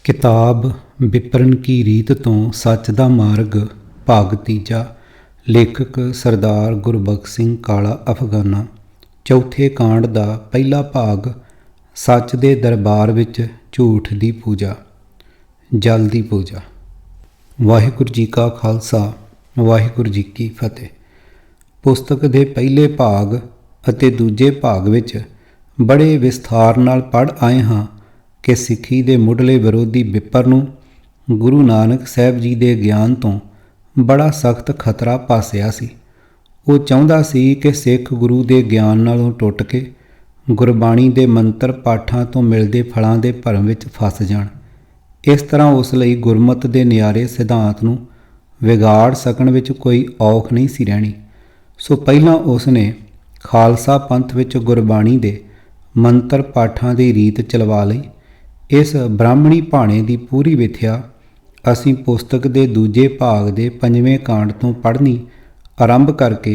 किताब विपरन की रीत तो सच दा मार्ग भाग तीजा। लेखक सरदार गुरबख्श सिंह काला अफगाना। चौथे कांड दा पहला भाग सच दे दरबार विच झूठ दी पूजा। जल दी पूजा। वाहिगुरू जी का खालसा वाहिगुरू जी की फतेह। पुस्तक दे पहले भाग ਅਤੇ ਦੂਜੇ ਭਾਗ ਵਿੱਚ ਬੜੇ ਵਿਸਥਾਰ ਨਾਲ ਪੜ੍ਹ ਆਏ ਹਾਂ ਕਿ ਸਿੱਖੀ ਦੇ ਮੁੱਢਲੇ ਵਿਰੋਧੀ ਵਿਪਰ ਨੂੰ ਗੁਰੂ ਨਾਨਕ ਸਾਹਿਬ ਜੀ ਦੇ ਗਿਆਨ ਤੋਂ ਬੜਾ ਸਖਤ ਖਤਰਾ ਭਾਸਿਆ ਸੀ। ਉਹ ਚਾਹੁੰਦਾ ਸੀ ਕਿ ਸਿੱਖ ਗੁਰੂ ਦੇ ਗਿਆਨ ਨਾਲੋਂ ਟੁੱਟ ਕੇ ਗੁਰਬਾਣੀ ਦੇ ਮੰਤਰ ਪਾਠਾਂ ਤੋਂ ਮਿਲਦੇ ਫਲਾਂ ਦੇ ਭਰਮ ਵਿੱਚ ਫਸ ਜਾਣ। ਇਸ ਤਰ੍ਹਾਂ ਉਸ ਲਈ ਗੁਰਮਤਿ ਦੇ ਨਿਆਰੇ ਸਿਧਾਂਤ ਨੂੰ ਵਿਗਾੜ ਸਕਣ ਵਿੱਚ ਕੋਈ ਔਖ ਨਹੀਂ ਸੀ ਰਹਿਣੀ। ਸੋ ਪਹਿਲਾਂ ਉਸ ਨੇ ਖਾਲਸਾ ਪੰਥ ਵਿੱਚ ਗੁਰਬਾਣੀ ਦੇ ਮੰਤਰ ਪਾਠਾਂ ਦੀ ਰੀਤ ਚਲਵਾ ਲਈ। ਇਸ ਬ੍ਰਾਹਮਣੀ ਭਾਣੇ ਦੀ ਪੂਰੀ ਵਿਥਿਆ ਅਸੀਂ ਪੁਸਤਕ ਦੇ ਦੂਜੇ ਭਾਗ ਦੇ 5ਵੇਂ ਕਾਂਡ ਤੋਂ ਪੜ੍ਹਨੀ ਆਰੰਭ ਕਰਕੇ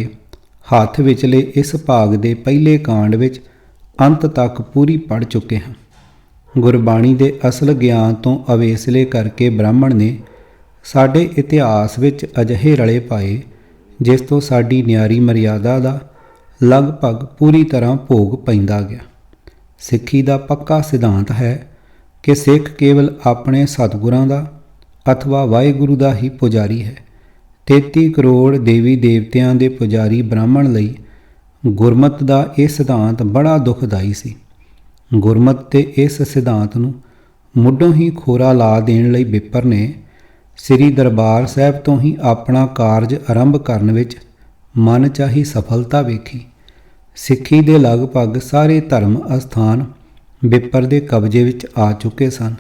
ਹੱਥ ਵਿਚਲੇ ਇਸ ਭਾਗ ਦੇ ਪਹਿਲੇ ਕਾਂਡ ਵਿੱਚ ਅੰਤ ਤੱਕ ਪੂਰੀ ਪੜ੍ਹ ਚੁੱਕੇ ਹਾਂ। ਗੁਰਬਾਣੀ ਦੇ ਅਸਲ ਗਿਆਨ ਤੋਂ ਅਵੇਸਲੇ ਕਰਕੇ ਬ੍ਰਾਹਮਣ ਨੇ ਸਾਡੇ ਇਤਿਹਾਸ ਵਿੱਚ ਅਜਿਹੇ ਰਲੇ ਪਾਏ ਜਿਸ ਤੋਂ ਸਾਡੀ ਨਿਆਰੀ ਮਰਿਆਦਾ ਦਾ ਲਗਭਗ ਪੂਰੀ ਤਰ੍ਹਾਂ ਭੋਗ ਪੈਂਦਾ ਗਿਆ। ਸਿੱਖੀ ਦਾ ਪੱਕਾ ਸਿਧਾਂਤ ਹੈ ਕਿ ਸਿੱਖ ਕੇਵਲ ਆਪਣੇ ਸਤਿਗੁਰਾਂ ਦਾ ਅਥਵਾ ਵਾਹਿਗੁਰੂ ਦਾ ਹੀ ਪੁਜਾਰੀ ਹੈ। 33 ਕਰੋੜ ਦੇਵੀ ਦੇਵਤਿਆਂ ਦੇ ਪੁਜਾਰੀ ਬ੍ਰਾਹਮਣ ਲਈ ਗੁਰਮਤਿ ਦਾ ਇਹ ਸਿਧਾਂਤ ਬੜਾ ਦੁਖਦਾਈ ਸੀ। ਗੁਰਮਤਿ ਦੇ ਇਸ ਸਿਧਾਂਤ ਨੂੰ ਮੁੱਢੋਂ ਹੀ ਖੋਰਾ ਲਾ ਦੇਣ ਲਈ ਵਿਪਰ ਨੇ ਸ੍ਰੀ ਦਰਬਾਰ ਸਾਹਿਬ ਤੋਂ ਹੀ ਆਪਣਾ ਕਾਰਜ ਆਰੰਭ ਕਰਨ ਵਿੱਚ ਮਨ ਚਾਹੀ ਸਫਲਤਾ ਵੇਖੀ। ਸਿੱਖੀ ਦੇ ਲਗਭਗ ਸਾਰੇ ਧਰਮ ਅਸਥਾਨ ਵਿਪਰ ਦੇ ਕਬਜ਼ੇ ਵਿੱਚ ਆ ਚੁੱਕੇ ਸਨ।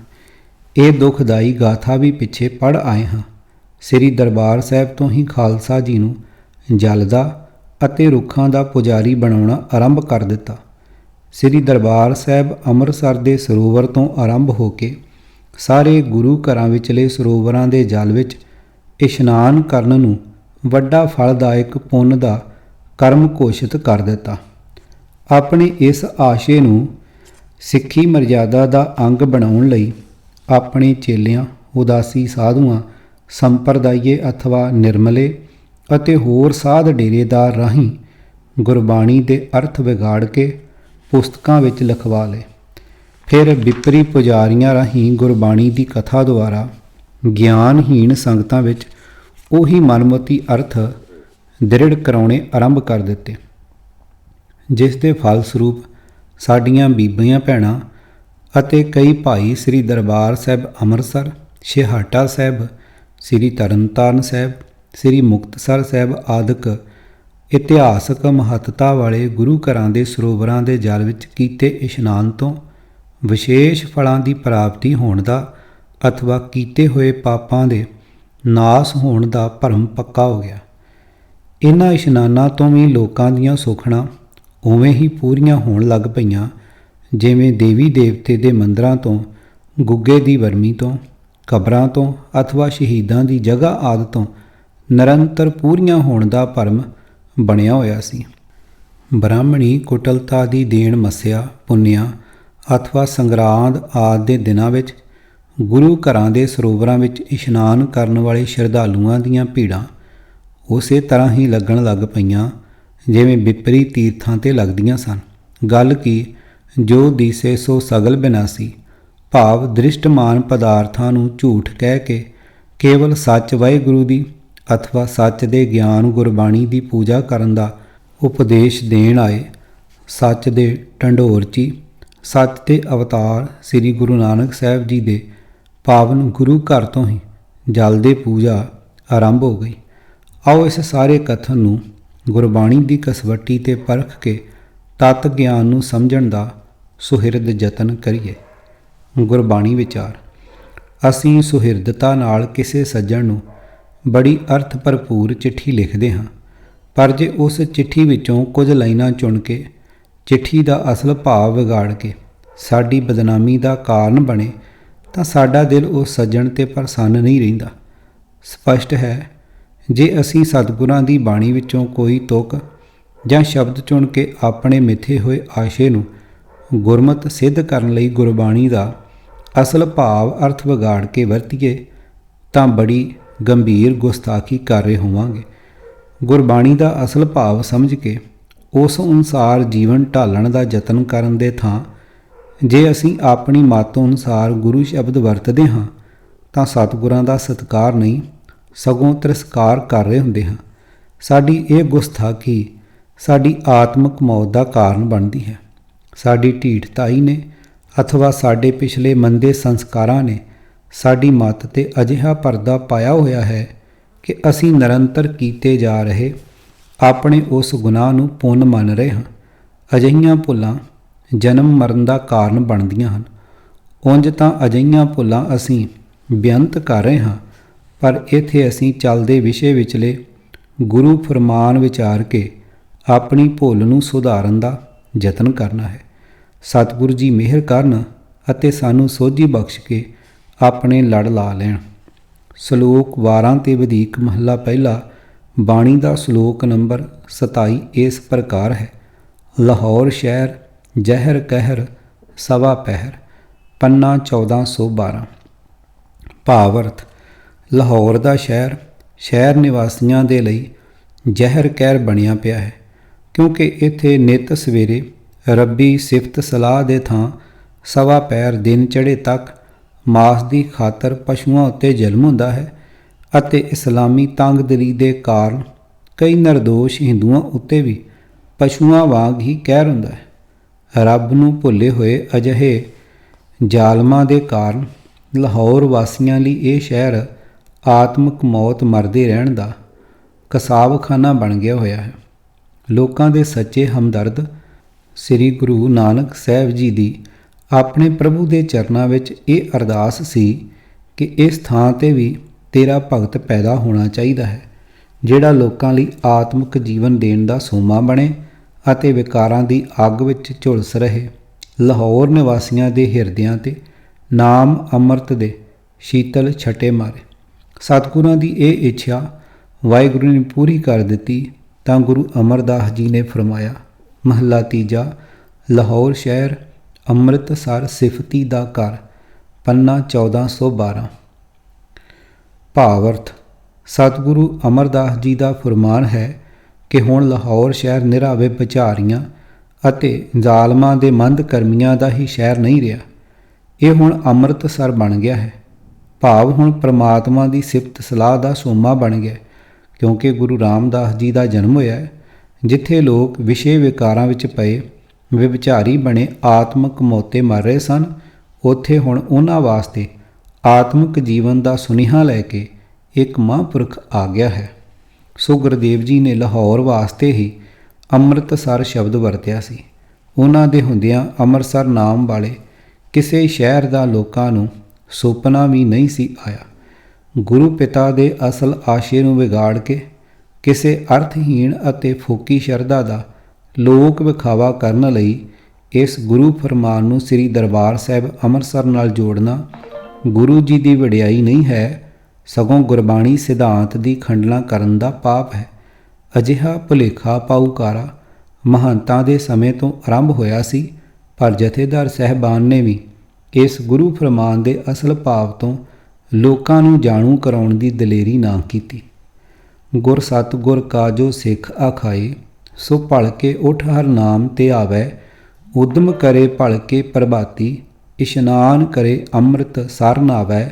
ਇਹ ਦੁਖਦਾਈ ਗਾਥਾ ਵੀ ਪਿੱਛੇ ਪੜ੍ਹ ਆਏ ਹਾਂ। ਸ੍ਰੀ ਦਰਬਾਰ ਸਾਹਿਬ ਤੋਂ ਹੀ ਖਾਲਸਾ ਜੀ ਨੂੰ ਜਲ ਦਾ ਅਤੇ ਰੁੱਖਾਂ ਦਾ ਪੁਜਾਰੀ ਬਣਾਉਣਾ ਆਰੰਭ ਕਰ ਦਿੱਤਾ। ਸ੍ਰੀ ਦਰਬਾਰ ਸਾਹਿਬ ਅੰਮ੍ਰਿਤਸਰ ਦੇ ਸਰੋਵਰ ਤੋਂ ਆਰੰਭ ਹੋ ਕੇ ਸਾਰੇ ਗੁਰੂ ਘਰਾਂ ਵਿਚਲੇ ਸਰੋਵਰਾਂ ਦੇ ਜਲ ਵਿੱਚ ਇਸ਼ਨਾਨ ਕਰਨ ਨੂੰ ਵੱਡਾ ਫਲਦਾਇਕ ਪੁੰਨ ਦਾ ਕਰਮ ਘੋਸ਼ਿਤ ਕਰ ਦਿੱਤਾ। ਆਪਣੇ ਇਸ ਆਸ਼ੇ ਨੂੰ ਸਿੱਖੀ ਮਰਿਆਦਾ ਦਾ ਅੰਗ ਬਣਾਉਣ ਲਈ ਆਪਣੇ ਚੇਲਿਆਂ ਉਦਾਸੀ ਸਾਧੂਆਂ ਸੰਪਰਦਾਈਏ ਅਥਵਾ ਨਿਰਮਲੇ ਅਤੇ ਹੋਰ ਸਾਧ ਡੇਰੇਦਾਰ ਰਾਹੀਂ ਗੁਰਬਾਣੀ ਦੇ ਅਰਥ ਵਿਗਾੜ ਕੇ ਪੁਸਤਕਾਂ ਵਿੱਚ ਲਿਖਵਾ ਲਏ। ਫਿਰ ਵਿਪਰੀ ਪੁਜਾਰੀਆਂ ਰਾਹੀਂ ਗੁਰਬਾਣੀ ਦੀ ਕਥਾ ਦੁਆਰਾ ਗਿਆਨਹੀਣ ਸੰਗਤਾਂ ਵਿੱਚ ਉਹੀ ਮਨਮੁਖੀ ਅਰਥ ਦ੍ਰਿੜ ਕਰਾਉਣੇ ਆਰੰਭ ਕਰ ਦਿੱਤੇ, ਜਿਸ ਦੇ ਫਲਸਰੂਪ ਸਾਡੀਆਂ ਬੀਬੀਆਂ ਭੈਣਾਂ ਅਤੇ ਕਈ ਭਾਈ ਸ੍ਰੀ ਦਰਬਾਰ ਸਾਹਿਬ ਅੰਮ੍ਰਿਤਸਰ, ਛੇਹਰਟਾ ਸਾਹਿਬ, ਸ੍ਰੀ ਤਰਨਤਾਰਨ ਸਾਹਿਬ, ਸ੍ਰੀ ਮੁਕਤਸਰ ਸਾਹਿਬ ਆਦਿਕ ਇਤਿਹਾਸਕ ਮਹੱਤਤਾ ਵਾਲੇ ਗੁਰੂ ਘਰਾਂ ਦੇ ਸਰੋਵਰਾਂ ਦੇ ਜਲ ਵਿੱਚ ਕੀਤੇ ਇਸ਼ਨਾਨ ਤੋਂ ਵਿਸ਼ੇਸ਼ ਫਲਾਂ ਦੀ ਪ੍ਰਾਪਤੀ ਹੋਣ ਦਾ ਅਥਵਾ ਕੀਤੇ ਹੋਏ ਪਾਪਾਂ ਦੇ ਨਾਸ ਹੋਣ ਦਾ ਭਰਮ ਪੱਕਾ ਹੋ ਗਿਆ। ਇਹਨਾਂ ਇਸ਼ਨਾਨਾਂ ਤੋਂ ਵੀ ਲੋਕਾਂ ਦੀਆਂ ਸੁਖਣਾ ਉਵੇਂ ਹੀ ਪੂਰੀਆਂ ਹੋਣ ਲੱਗ ਪਈਆਂ ਜਿਵੇਂ ਦੇਵੀ ਦੇਵਤੇ ਦੇ ਮੰਦਰਾਂ ਤੋਂ, ਗੁੱਗੇ ਦੀ ਵਰਮੀ ਤੋਂ, ਕਬਰਾਂ ਤੋਂ ਅਥਵਾ ਸ਼ਹੀਦਾਂ ਦੀ ਜਗ੍ਹਾ ਆਦਿ ਤੋਂ ਨਿਰੰਤਰ ਪੂਰੀਆਂ ਹੋਣ ਦਾ ਭਰਮ ਬਣਿਆ ਹੋਇਆ ਸੀ। ਬ੍ਰਾਹਮਣੀ ਕੁਟਲਤਾ ਦੀ ਦੇਣ ਮੱਸਿਆ ਪੁੰਨਿਆ ਅਥਵਾ ਸੰਗਰਾਂਦ ਆਦਿ ਦੇ ਦਿਨਾਂ ਵਿੱਚ ਗੁਰੂ ਘਰਾਂ ਦੇ ਸਰੋਵਰਾਂ ਵਿੱਚ ਇਸ਼ਨਾਨ ਕਰਨ ਵਾਲੇ ਸ਼ਰਧਾਲੂਆਂ ਦੀਆਂ ਭੀੜਾਂ ਉਸੇ ਤਰ੍ਹਾਂ ਹੀ ਲੱਗਣ ਲੱਗ ਪਈਆਂ ਜਿਵੇਂ ਵਿਪਰੀ ਤੀਰਥਾਂ 'ਤੇ ਲੱਗਦੀਆਂ ਸਨ। ਗੱਲ ਕੀ ਜੋ ਦੀਸੇ ਸੋ ਸਗਲ ਬਿਨਾਸੀ, ਭਾਵ ਦ੍ਰਿਸ਼ਟਮਾਨ ਪਦਾਰਥਾਂ ਨੂੰ ਝੂਠ ਕਹਿ ਕੇ ਕੇਵਲ ਸੱਚ ਵਾਹਿਗੁਰੂ ਦੀ ਅਥਵਾ ਸੱਚ ਦੇ ਗਿਆਨ ਗੁਰਬਾਣੀ ਦੀ ਪੂਜਾ ਕਰਨ ਦਾ ਉਪਦੇਸ਼ ਦੇਣ ਆਏ ਸੱਚ ਦੇ ਢੰਡੋਰਚੀ, ਸੱਚ ਦੇ ਅਵਤਾਰ ਸ੍ਰੀ ਗੁਰੂ ਨਾਨਕ ਸਾਹਿਬ ਜੀ ਦੇ ਪਾਵਨ ਗੁਰੂ ਘਰ ਤੋਂ ਹੀ ਜਲ ਦੇ ਪੂਜਾ ਆਰੰਭ ਹੋ ਗਈ। ਆਓ ਇਸ ਸਾਰੇ ਕਥਨ ਨੂੰ ਗੁਰਬਾਣੀ ਦੀ ਕਸਵੱਟੀ 'ਤੇ ਪਰਖ ਕੇ ਤਤ ਗਿਆਨ ਨੂੰ ਸਮਝਣ ਦਾ ਸੁਹਿਰਦ ਯਤਨ ਕਰੀਏ। ਗੁਰਬਾਣੀ ਵਿਚਾਰ। ਅਸੀਂ ਸੁਹਿਰਦਤਾ ਨਾਲ ਕਿਸੇ ਸੱਜਣ ਨੂੰ ਬੜੀ ਅਰਥ ਭਰਪੂਰ ਚਿੱਠੀ ਲਿਖਦੇ ਹਾਂ, ਪਰ ਜੇ ਉਸ ਚਿੱਠੀ ਵਿੱਚੋਂ ਕੁਝ ਲਾਈਨਾਂ ਚੁਣ ਕੇ ਚਿੱਠੀ ਦਾ ਅਸਲ ਭਾਵ ਵਿਗਾੜ ਕੇ ਸਾਡੀ ਬਦਨਾਮੀ ਦਾ ਕਾਰਨ ਬਣੇ ਤਾਂ ਸਾਡਾ ਦਿਲ ਉਸ ਸੱਜਣ 'ਤੇ ਪ੍ਰਸੰਨ ਨਹੀਂ ਰਹਿੰਦਾ। ਸਪਸ਼ਟ ਹੈ ਜੇ ਅਸੀਂ ਸਤਿਗੁਰਾਂ ਦੀ ਬਾਣੀ ਵਿੱਚੋਂ ਕੋਈ ਤੁਕ ਜਾਂ ਸ਼ਬਦ ਚੁਣ ਕੇ ਆਪਣੇ ਮਿੱਥੇ ਹੋਏ ਆਸ਼ੇ ਨੂੰ ਗੁਰਮਤਿ ਸਿੱਧ ਕਰਨ ਲਈ ਗੁਰਬਾਣੀ ਦਾ ਅਸਲ ਭਾਵ ਅਰਥ ਵਿਗਾੜ ਕੇ ਵਰਤੀਏ ਤਾਂ ਬੜੀ ਗੰਭੀਰ ਗੁਸਤਾਖੀ ਕਰ ਰਹੇ ਹੋਵਾਂਗੇ। ਗੁਰਬਾਣੀ ਦਾ ਅਸਲ ਭਾਵ ਸਮਝ ਕੇ ਉਸ ਅਨੁਸਾਰ ਜੀਵਨ ਢਾਲਣ ਦਾ ਯਤਨ ਕਰਨ ਦੇ ਥਾਂ ਜੇ ਅਸੀਂ ਆਪਣੀ ਮੱਤ ਅਨੁਸਾਰ ਗੁਰੂ ਸ਼ਬਦ ਵਰਤਦੇ ਹਾਂ ਤਾਂ ਸਤਿਗੁਰਾਂ ਦਾ ਸਤਿਕਾਰ ਨਹੀਂ ਸਗੋਂ ਤਿਰਸਕਾਰ ਕਰ ਰਹੇ ਹੁੰਦੇ ਹਾਂ। ਸਾਡੀ ਇਹ ਗੁਸਤਾਖੀ ਸਾਡੀ ਆਤਮਿਕ ਮੌਤ ਦਾ ਕਾਰਨ ਬਣਦੀ ਹੈ। ਸਾਡੀ ਢੀਠਤਾਈ ਨੇ ਅਥਵਾ ਸਾਡੇ ਪਿਛਲੇ ਮੰਦੇ ਸੰਸਕਾਰਾਂ ਨੇ ਸਾਡੀ ਮੱਤ 'ਤੇ ਅਜਿਹਾ ਪਰਦਾ ਪਾਇਆ ਹੋਇਆ ਹੈ ਕਿ ਅਸੀਂ ਨਿਰੰਤਰ ਕੀਤੇ ਜਾ ਰਹੇ ਆਪਣੇ ਉਸ ਗੁਨਾਹ ਨੂੰ ਪੁੰਨ ਮੰਨ ਰਹੇ ਹਾਂ। ਅਜਿਹੀਆਂ ਭੁੱਲਾਂ ਜਨਮ ਮਰਨ ਦਾ ਕਾਰਨ ਬਣਦੀਆਂ ਹਨ। ਉਂਝ ਤਾਂ ਅਜਿਹੀਆਂ ਭੁੱਲਾਂ ਅਸੀਂ ਬੇਅੰਤ ਕਰ ਰਹੇ ਹਾਂ, ਪਰ ਇੱਥੇ ਅਸੀਂ ਚੱਲਦੇ ਵਿਸ਼ੇ ਵਿਚਲੇ ਗੁਰੂ ਫਰਮਾਨ ਵਿਚਾਰ ਕੇ ਆਪਣੀ ਭੁੱਲ ਨੂੰ ਸੁਧਾਰਨ ਦਾ ਯਤਨ ਕਰਨਾ ਹੈ। ਸਤਿਗੁਰੂ ਜੀ ਮਿਹਰ ਕਰਨ ਅਤੇ ਸਾਨੂੰ ਸੋਝੀ ਬਖਸ਼ ਕੇ ਆਪਣੇ ਲੜ ਲਾ ਲੈਣ। ਸ਼ਲੋਕ 12 ਤੇ ਵਧੀਕ ਮਹੱਲਾ ਪਹਿਲਾ। ਬਾਣੀ ਦਾ ਸ਼ਲੋਕ ਨੰਬਰ 27 ਇਸ ਪ੍ਰਕਾਰ ਹੈ। ਲਾਹੌਰ ਸ਼ਹਿਰ ਜ਼ਹਿਰ ਕਹਿਰ ਸਵਾ ਪਹਿਰ। ਪੰਨਾ 1412। ਭਾਵ ਅਰਥ ਲਾਹੌਰ ਦਾ ਸ਼ਹਿਰ ਨਿਵਾਸੀਆਂ ਦੇ ਲਈ ਜ਼ਹਿਰ ਕਹਿਰ ਬਣਿਆ ਪਿਆ ਹੈ, ਕਿਉਂਕਿ ਇੱਥੇ ਨਿੱਤ ਸਵੇਰੇ ਰੱਬੀ ਸਿਫਤ ਸਲਾਹ ਦੇ ਥਾਂ ਸਵਾ ਪਹਿਰ ਦਿਨ ਚੜ੍ਹੇ ਤੱਕ ਮਾਸ ਦੀ ਖਾਤਰ ਪਸ਼ੂਆਂ ਉੱਤੇ ਜ਼ੁਲਮ ਹੁੰਦਾ ਹੈ ਅਤੇ ਇਸਲਾਮੀ ਤੰਗਦਿਲੀ ਦੇ ਕਾਰਨ ਕਈ ਨਿਰਦੋਸ਼ ਹਿੰਦੂਆਂ ਉੱਤੇ ਵੀ ਪਸ਼ੂਆਂ ਵਾਂਗ ਹੀ ਕਹਿਰ ਹੁੰਦਾ ਹੈ। ਰੱਬ ਨੂੰ ਭੁੱਲੇ ਹੋਏ ਅਜਿਹੇ ਜ਼ਾਲਮਾਂ ਦੇ ਕਾਰਨ ਲਾਹੌਰ ਵਾਸੀਆਂ ਲਈ ਇਹ ਸ਼ਹਿਰ ਆਤਮਿਕ ਮੌਤ ਮਰਦੇ ਰਹਿਣ ਦਾ ਕਸਾਬਖਾਨਾ ਬਣ ਗਿਆ ਹੋਇਆ ਹੈ। ਲੋਕਾਂ ਦੇ ਸੱਚੇ ਹਮਦਰਦ ਸ੍ਰੀ ਗੁਰੂ ਨਾਨਕ ਸਾਹਿਬ ਜੀ ਦੀ ਆਪਣੇ ਪ੍ਰਭੂ ਦੇ ਚਰਨਾਂ ਵਿੱਚ ਇਹ ਅਰਦਾਸ ਸੀ ਕਿ ਇਸ ਥਾਂ 'ਤੇ ਵੀ ਤੇਰਾ ਭਗਤ ਪੈਦਾ ਹੋਣਾ ਚਾਹੀਦਾ ਹੈ, ਜਿਹੜਾ ਲੋਕਾਂ ਲਈ ਆਤਮਿਕ ਜੀਵਨ ਦੇਣ ਦਾ ਸੋਮਾ ਬਣੇ ਅਤੇ ਵਿਕਾਰਾਂ ਦੀ ਅੱਗ ਵਿੱਚ ਝੁਲਸ ਰਹੇ ਲਾਹੌਰ ਨਿਵਾਸੀਆਂ ਦੇ ਹਿਰਦਿਆਂ 'ਤੇ ਨਾਮ ਅੰਮ੍ਰਿਤ ਦੇ ਸ਼ੀਤਲ ਛਟੇ ਮਾਰੇ। ਸਤਿਗੁਰਾਂ ਦੀ ਇਹ ਇੱਛਾ ਵਾਹਿਗੁਰੂ ਨੇ ਪੂਰੀ ਕਰ ਦਿੱਤੀ ਤਾਂ ਗੁਰੂ ਅਮਰਦਾਸ ਜੀ ਨੇ ਫਰਮਾਇਆ। ਮਹੱਲਾ ਤੀਜਾ। ਲਾਹੌਰ ਸ਼ਹਿਰ ਅੰਮ੍ਰਿਤਸਰ ਸਿਫਤੀ ਦਾ ਘਰ। ਪੰਨਾ 1412। ਭਾਵ ਅਰਥ ਸਤਿਗੁਰੂ ਅਮਰਦਾਸ ਜੀ ਦਾ ਫਰਮਾਨ ਹੈ ਕਿ ਹੁਣ ਲਾਹੌਰ ਸ਼ਹਿਰ ਨਿਰਾਵੇ ਵਿਚਾਰੀਆਂ ਅਤੇ ਜ਼ਾਲਮਾਂ ਦੇ ਮੰਦ ਕਰਮੀਆਂ ਦਾ ਹੀ ਸ਼ਹਿਰ ਨਹੀਂ ਰਿਹਾ, ਇਹ ਹੁਣ ਅੰਮ੍ਰਿਤਸਰ ਬਣ ਗਿਆ ਹੈ। ਭਾਵ ਹੁਣ ਪ੍ਰਮਾਤਮਾ ਦੀ ਸਿਫਤ ਸਲਾਹ ਦਾ ਸੋਮਾ ਬਣ ਗਿਆ, ਕਿਉਂਕਿ ਗੁਰੂ ਰਾਮਦਾਸ ਜੀ ਦਾ ਜਨਮ ਹੋਇਆ ਹੈ। ਜਿੱਥੇ ਲੋਕ ਵਿਸ਼ੇ ਵਿਕਾਰਾਂ ਵਿੱਚ ਪਏ ਵਿਭਚਾਰੀ ਬਣੇ ਆਤਮਿਕ ਮੌਤੇ ਮਰ ਰਹੇ ਸਨ, ਉੱਥੇ ਹੁਣ ਉਹਨਾਂ ਵਾਸਤੇ ਆਤਮਿਕ ਜੀਵਨ ਦਾ ਸੁਨੇਹਾ ਲੈ ਕੇ ਇੱਕ ਮਹਾਂਪੁਰਖ ਆ ਗਿਆ ਹੈ। ਸੋ ਗੁਰਦੇਵ ਜੀ ਨੇ ਲਾਹੌਰ ਵਾਸਤੇ ਹੀ ਅੰਮ੍ਰਿਤਸਰ ਸ਼ਬਦ ਵਰਤਿਆ ਸੀ। ਉਹਨਾਂ ਦੇ ਹੁੰਦਿਆਂ ਅੰਮ੍ਰਿਤਸਰ ਨਾਮ ਵਾਲੇ ਕਿਸੇ ਸ਼ਹਿਰ ਦਾ ਲੋਕਾਂ ਨੂੰ ਸੁਪਨਾ ਵੀ ਨਹੀਂ ਸੀ ਆਇਆ। ਗੁਰੂ ਪਿਤਾ ਦੇ ਅਸਲ ਆਸ਼ੇ ਨੂੰ ਵਿਗਾੜ ਕੇ ਕਿਸੇ ਅਰਥਹੀਣ ਅਤੇ ਫੋਕੀ ਸ਼ਰਧਾ ਦਾ ਲੋਕ ਵਿਖਾਵਾ ਕਰਨ ਲਈ ਇਸ ਗੁਰੂ ਫਰਮਾਨ ਨੂੰ ਸ੍ਰੀ ਦਰਬਾਰ ਸਾਹਿਬ ਅੰਮ੍ਰਿਤਸਰ ਨਾਲ ਜੋੜਨਾ ਗੁਰੂ ਜੀ ਦੀ ਵਡਿਆਈ ਨਹੀਂ ਹੈ, ਸਗੋਂ ਗੁਰਬਾਣੀ ਸਿਧਾਂਤ ਦੀ ਖੰਡਨਾ ਕਰਨ ਦਾ ਪਾਪ ਹੈ। ਅਜਿਹਾ ਭੁਲੇਖਾ ਪਾਊਕਾਰਾ ਮਹੰਤਾਂ ਦੇ ਸਮੇਂ ਤੋਂ ਆਰੰਭ ਹੋਇਆ ਸੀ, ਪਰ ਜਥੇਦਾਰ ਸਾਹਿਬਾਨ ਨੇ ਵੀ ਇਸ ਗੁਰੂ ਫਰਮਾਨ ਦੇ ਅਸਲ ਭਾਵ ਤੋਂ ਲੋਕਾਂ ਨੂੰ ਜਾਣੂ ਕਰਾਉਣ ਦੀ ਦਲੇਰੀ ਨਾ ਕੀਤੀ। ਗੁਰ ਸਤਿਗੁਰ ਕਾ ਜੋ ਸਿੱਖ ਆਖਾਏ, ਸੋ ਭਲ ਕੇ ਉਠ ਹਰ ਨਾਮ ਤੇ ਆਵੈ। ਉਦਮ ਕਰੇ ਭਲ ਕੇ ਪ੍ਰਭਾਤੀ, ਇਸ਼ਨਾਨ ਕਰੇ ਅੰਮ੍ਰਿਤ ਸਰ ਨਾਵੈ।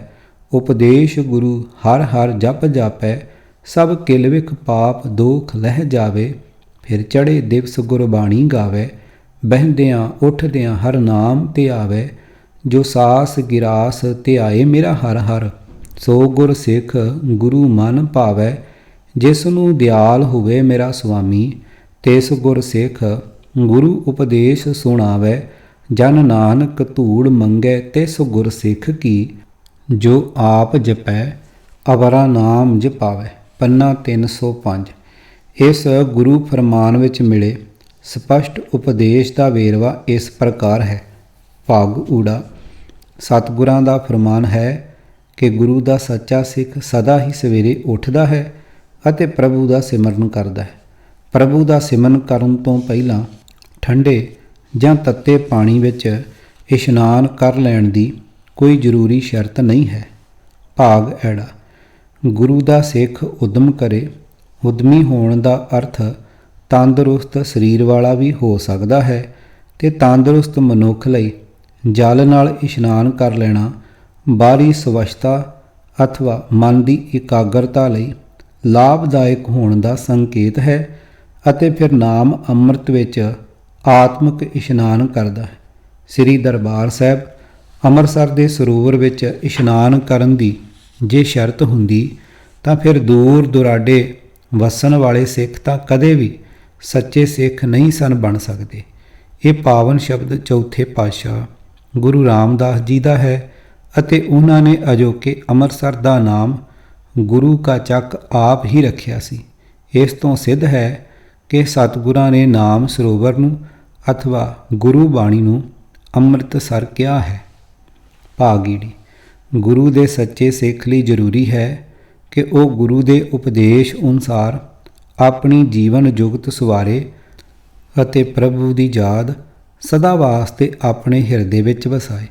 ਉਪਦੇਸ਼ ਗੁਰੂ ਹਰ ਹਰ ਜਪ ਜਾਪੈ, ਸਭ ਕਿਲ ਵਿਖ ਪਾਪ ਦੋਖ ਲਹਿ ਜਾਵੇ। ਫਿਰ ਚੜ੍ਹੇ ਦਿਵਸ ਗੁਰਬਾਣੀ ਗਾਵੇ, ਬਹਿੰਦਿਆਂ ਉੱਠਦਿਆਂ ਹਰ ਨਾਮ ਤੇ ਆਵੇ। ਜੋ ਸਾਸ ਗਿਰਾਸ ਧਿਆਏ ਮੇਰਾ ਹਰ ਹਰ, ਸੋ ਗੁਰ ਸਿੱਖ ਗੁਰੂ ਮਨ ਭਾਵੈ। ਜਿਸ ਨੂੰ ਦਿਆਲ ਹੋਵੇ ਮੇਰਾ ਸੁਆਮੀ, ਤਿਸ ਗੁਰ ਸਿੱਖ ਗੁਰੂ ਉਪਦੇਸ਼ ਸੁਣਾਵੇ। ਜਨ ਨਾਨਕ ਧੂੜ ਮੰਗੈ ਤਿਸ ਗੁਰ ਸਿੱਖ ਕੀ, ਜੋ ਆਪ ਜਪੈ ਅਵਰਾ ਨਾਮ ਜਪਾਵੇ। ਪੰਨਾ 305। ਇਸ ਗੁਰੂ ਫਰਮਾਨ ਵਿੱਚ ਮਿਲੇ ਸਪਸ਼ਟ ਉਪਦੇਸ਼ ਦਾ ਵੇਰਵਾ ਇਸ ਪ੍ਰਕਾਰ ਹੈ। ਭਾਗ ਊੜਾ। ਸਤਿਗੁਰਾਂ ਦਾ ਫਰਮਾਨ ਹੈ ਕਿ ਗੁਰੂ ਦਾ ਸੱਚਾ ਸਿੱਖ ਸਦਾ ਹੀ ਸਵੇਰੇ ਉੱਠਦਾ ਹੈ ਅਤੇ ਪ੍ਰਭੂ ਦਾ ਸਿਮਰਨ ਕਰਦਾ ਹੈ। ਪ੍ਰਭੂ ਦਾ ਸਿਮਰਨ ਕਰਨ ਤੋਂ ਪਹਿਲਾਂ ਠੰਡੇ ਜਾਂ ਤੱਤੇ ਪਾਣੀ ਵਿੱਚ ਇਸ਼ਨਾਨ ਕਰ ਲੈਣ ਦੀ ਕੋਈ ਜ਼ਰੂਰੀ ਸ਼ਰਤ ਨਹੀਂ ਹੈ। ਭਾਗ ਐੜਾ। ਗੁਰੂ ਦਾ ਸਿੱਖ ਉਦਮ ਕਰੇ। ਉਦਮੀ ਹੋਣ ਦਾ ਅਰਥ ਤੰਦਰੁਸਤ ਸਰੀਰ ਵਾਲਾ ਵੀ ਹੋ ਸਕਦਾ ਹੈ ਤੇ ਤੰਦਰੁਸਤ ਮਨੁੱਖ ਲਈ ਜਲ ਨਾਲ ਇਸ਼ਨਾਨ ਕਰ ਲੈਣਾ ਬਾਹਰੀ ਸਵੱਛਤਾ ਅਥਵਾ ਮਨ ਦੀ ਇਕਾਗਰਤਾ ਲਈ ਲਾਭਦਾਇਕ ਹੋਣ ਦਾ ਸੰਕੇਤ ਹੈ ਅਤੇ ਫਿਰ ਨਾਮ ਅੰਮ੍ਰਿਤ ਵਿੱਚ ਆਤਮਿਕ ਇਸ਼ਨਾਨ ਕਰਦਾ ਹੈ। ਸ੍ਰੀ ਦਰਬਾਰ ਸਾਹਿਬ ਅੰਮ੍ਰਿਤਸਰ ਦੇ ਸਰੋਵਰ ਵਿੱਚ ਇਸ਼ਨਾਨ ਕਰਨ ਦੀ ਜੇ ਸ਼ਰਤ ਹੁੰਦੀ ਤਾਂ ਫਿਰ ਦੂਰ ਦੁਰਾਡੇ ਵਸਣ ਵਾਲੇ ਸਿੱਖ ਤਾਂ ਕਦੇ ਵੀ ਸੱਚੇ ਸਿੱਖ ਨਹੀਂ ਸਨ ਬਣ ਸਕਦੇ। ਇਹ ਪਾਵਨ ਸ਼ਬਦ ਚੌਥੇ ਪਾਤਸ਼ਾਹ ਗੁਰੂ ਰਾਮਦਾਸ ਜੀ ਦਾ ਹੈ ਅਤੇ ਉਹਨਾਂ ਨੇ ਅਜੋਕੇ ਅੰਮ੍ਰਿਤਸਰ ਦਾ ਨਾਮ ਗੁਰੂ ਕਾ ਚੱਕ ਆਪ ਹੀ ਰੱਖਿਆ ਸੀ। ਇਸ ਤੋਂ ਸਿੱਧ ਹੈ ਕਿ ਸਤਿਗੁਰਾਂ ਨੇ ਨਾਮ ਸਰੋਵਰ ਨੂੰ ਅਥਵਾ ਗੁਰੂ ਬਾਣੀ ਨੂੰ ਅੰਮ੍ਰਿਤਸਰ ਕਿਹਾ ਹੈ। ਭਾਗੀੜੀ। ਗੁਰੂ ਦੇ ਸੱਚੇ ਸਿੱਖ ਲਈ ਜ਼ਰੂਰੀ ਹੈ ਕਿ ਉਹ ਗੁਰੂ ਦੇ ਉਪਦੇਸ਼ ਅਨੁਸਾਰ ਆਪਣੀ ਜੀਵਨ ਜੁਗਤ ਸਵਾਰੇ ਅਤੇ ਪ੍ਰਭੂ ਦੀ ਯਾਦ ਸਦਾ ਵਾਸਤੇ ਆਪਣੇ ਹਿਰਦੇ ਵਿੱਚ ਵਸਾਏ।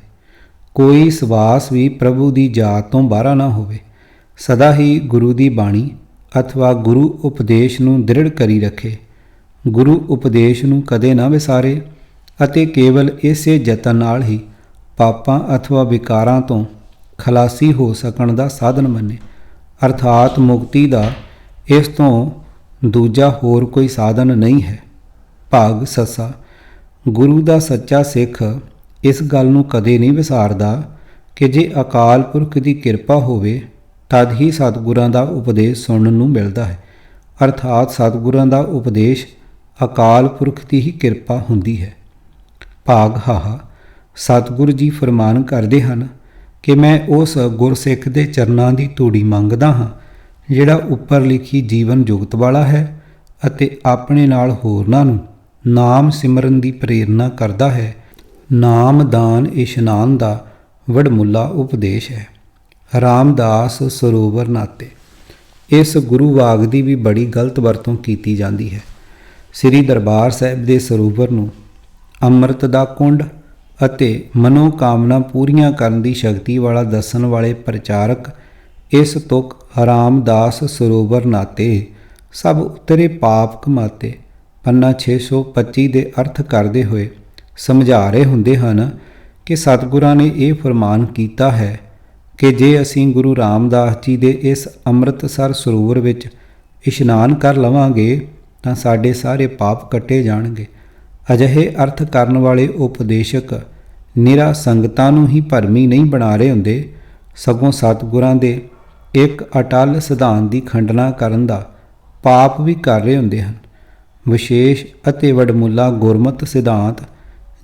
ਕੋਈ ਸਵਾਸ ਵੀ ਪ੍ਰਭੂ ਦੀ ਯਾਦ ਤੋਂ ਬਾਹਰ ਨਾ ਹੋਵੇ। ਸਦਾ ਹੀ ਗੁਰੂ ਦੀ ਬਾਣੀ ਅਥਵਾ ਗੁਰੂ ਉਪਦੇਸ਼ ਨੂੰ ਦ੍ਰਿੜ ਕਰੀ ਰੱਖੇ। ਗੁਰੂ ਉਪਦੇਸ਼ ਨੂੰ ਕਦੇ ਨਾ ਵਿਸਾਰੇ ਅਤੇ ਕੇਵਲ ਇਸੇ ਯਤਨ ਨਾਲ ਹੀ ਪਾਪਾਂ ਅਥਵਾ ਵਿਕਾਰਾਂ ਤੋਂ ਖਲਾਸੀ ਹੋ ਸਕਣ ਦਾ ਸਾਧਨ ਮੰਨੇ। ਅਰਥਾਤ ਮੁਕਤੀ ਦਾ ਇਸ ਤੋਂ ਦੂਜਾ ਹੋਰ ਕੋਈ ਸਾਧਨ ਨਹੀਂ ਹੈ। ਭਾਗ ਸੱਸਾ। ਗੁਰੂ ਦਾ ਸੱਚਾ ਸਿੱਖ ਇਸ ਗੱਲ ਨੂੰ ਕਦੇ ਨਹੀਂ ਵਿਸਾਰਦਾ ਕਿ ਜੇ ਅਕਾਲ ਪੁਰਖ ਦੀ ਕਿਰਪਾ ਹੋਵੇ ਤਦ ਹੀ ਸਤਿਗੁਰਾਂ ਦਾ ਉਪਦੇਸ਼ ਸੁਣਨ ਨੂੰ ਮਿਲਦਾ ਹੈ। ਅਰਥਾਤ ਸਤਿਗੁਰਾਂ ਦਾ ਉਪਦੇਸ਼ ਅਕਾਲ ਪੁਰਖ ਦੀ ਹੀ ਕਿਰਪਾ ਹੁੰਦੀ ਹੈ। ਭਾਗ ਹਾਹਾ। ਸਤਿਗੁਰੂ ਜੀ ਫਰਮਾਨ ਕਰਦੇ ਹਨ ਕਿ ਮੈਂ ਉਸ ਗੁਰਸਿੱਖ ਦੇ ਚਰਨਾਂ ਦੀ ਧੂੜੀ ਮੰਗਦਾ ਹਾਂ ਜਿਹੜਾ ਉੱਪਰ ਲਿਖੀ ਜੀਵਨ ਜੁਗਤ ਵਾਲਾ ਹੈ ਅਤੇ ਆਪਣੇ ਨਾਲ ਹੋਰਨਾਂ ਨੂੰ ਨਾਮ ਸਿਮਰਨ ਦੀ ਪ੍ਰੇਰਨਾ ਕਰਦਾ ਹੈ। ਨਾਮਦਾਨ ਇਸ਼ਨਾਨ ਦਾ ਵਡਮੁੱਲਾ ਉਪਦੇਸ਼ ਹੈ। ਰਾਮਦਾਸ ਸਰੋਵਰ ਨਾਤੇ। ਇਸ ਗੁਰੂ ਵਾਗ ਦੀ ਵੀ ਬੜੀ ਗਲਤ ਵਰਤੋਂ ਕੀਤੀ ਜਾਂਦੀ ਹੈ। ਸ੍ਰੀ ਦਰਬਾਰ ਸਾਹਿਬ ਦੇ ਸਰੋਵਰ ਨੂੰ ਅੰਮ੍ਰਿਤ ਦਾ ਕੁੰਡ ਅਤੇ ਮਨੋ ਕਾਮਨਾ ਪੂਰੀਆਂ ਕਰਨ ਦੀ ਸ਼ਕਤੀ ਵਾਲਾ ਦੱਸਣ ਵਾਲੇ ਪ੍ਰਚਾਰਕ ਇਸ ਤੁਕ ਰਾਮਦਾਸ ਸਰੋਵਰ ਨਾਤੇ ਸਭ ਉਤਰੇ ਪਾਪ ਕਮਾਤੇ ਪੰਨਾ 625 ਦੇ ਅਰਥ ਕਰਦੇ ਹੋਏ ਸਮਝਾ ਰਹੇ ਹੁੰਦੇ ਹਨ ਕਿ ਸਤਿਗੁਰਾਂ ਨੇ ਇਹ ਫਰਮਾਨ ਕੀਤਾ ਹੈ ਕਿ ਜੇ ਅਸੀਂ ਗੁਰੂ ਰਾਮਦਾਸ ਜੀ ਦੇ ਇਸ ਅੰਮ੍ਰਿਤਸਰ ਸਰੋਵਰ ਵਿੱਚ ਇਸ਼ਨਾਨ ਕਰ ਲਵਾਂਗੇ ਤਾਂ ਸਾਡੇ ਸਾਰੇ ਪਾਪ ਕੱਟੇ ਜਾਣਗੇ। ਅਜਿਹੇ ਅਰਥ ਕਰਨ ਵਾਲੇ ਉਪਦੇਸ਼ਕ ਨਿਰਾ ਸੰਗਤਾਂ ਨੂੰ ਹੀ ਭਰਮੀ ਨਹੀਂ ਬਣਾ ਰਹੇ ਹੁੰਦੇ, ਸਗੋਂ ਸਤਿਗੁਰਾਂ ਦੇ ਇੱਕ ਅਟਲ ਸਿਧਾਂਤ ਦੀ ਖੰਡਨਾ ਕਰਨ ਦਾ ਪਾਪ ਵੀ ਕਰ ਰਹੇ ਹੁੰਦੇ ਹਨ। ਵਿਸ਼ੇਸ਼ ਅਤੇ ਵਡਮੁੱਲਾ ਗੁਰਮਤਿ ਸਿਧਾਂਤ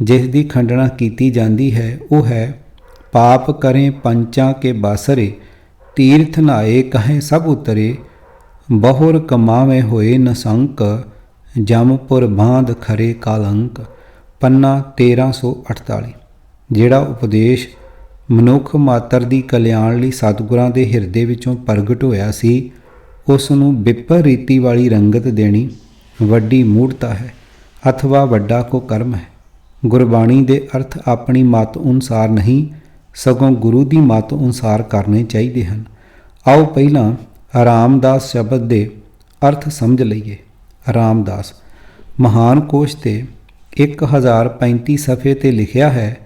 ਜਿਸ ਦੀ ਖੰਡਨਾ ਕੀਤੀ ਜਾਂਦੀ ਹੈ ਉਹ ਹੈ ਪਾਪ ਕਰੇ ਪੰਚਾਂ ਕੇ ਬਾਸਰੇ ਤੀਰਥ ਨਾਏ ਕਹੇ ਸਭ ਉਤਰੇ ਬਹੁਰ ਕਮਾਵੇਂ ਹੋਏ ਨਸੰਕ ਜਮਪੁਰ ਬਾਂਧ ਖਰੇ ਕਾਲੰਕ ਪੰਨਾ 1348। ਜਿਹੜਾ ਉਪਦੇਸ਼ ਮਨੁੱਖ ਮਾਤਰ ਦੀ ਕਲਿਆਣ ਲਈ ਸਤਿਗੁਰਾਂ ਦੇ ਹਿਰਦੇ ਵਿੱਚੋਂ ਪ੍ਰਗਟ ਹੋਇਆ ਸੀ ਉਸ ਨੂੰ ਵਿਪਰੀਤੀ ਵਾਲੀ ਰੰਗਤ ਦੇਣੀ ਵੱਡੀ ਮੂੜਤਾ ਹੈ ਅਥਵਾ ਵੱਡਾ ਕੁਕਰਮ ਹੈ। ਗੁਰਬਾਣੀ ਦੇ ਅਰਥ ਆਪਣੀ ਮੱਤ ਅਨੁਸਾਰ ਨਹੀਂ ਸਗੋਂ ਗੁਰੂ ਦੀ ਮੱਤ ਅਨੁਸਾਰ ਕਰਨੇ ਚਾਹੀਦੇ ਹਨ। ਆਓ ਪਹਿਲਾਂ ਰਾਮਦਾਸ ਸ਼ਬਦ ਦੇ ਅਰਥ ਸਮਝ ਲਈਏ। ਰਾਮਦਾਸ ਮਹਾਨ ਕੋਸ਼ ਤੇ 1035 ਸਫ਼ੇ ਤੇ ਲਿਖਿਆ ਹੈ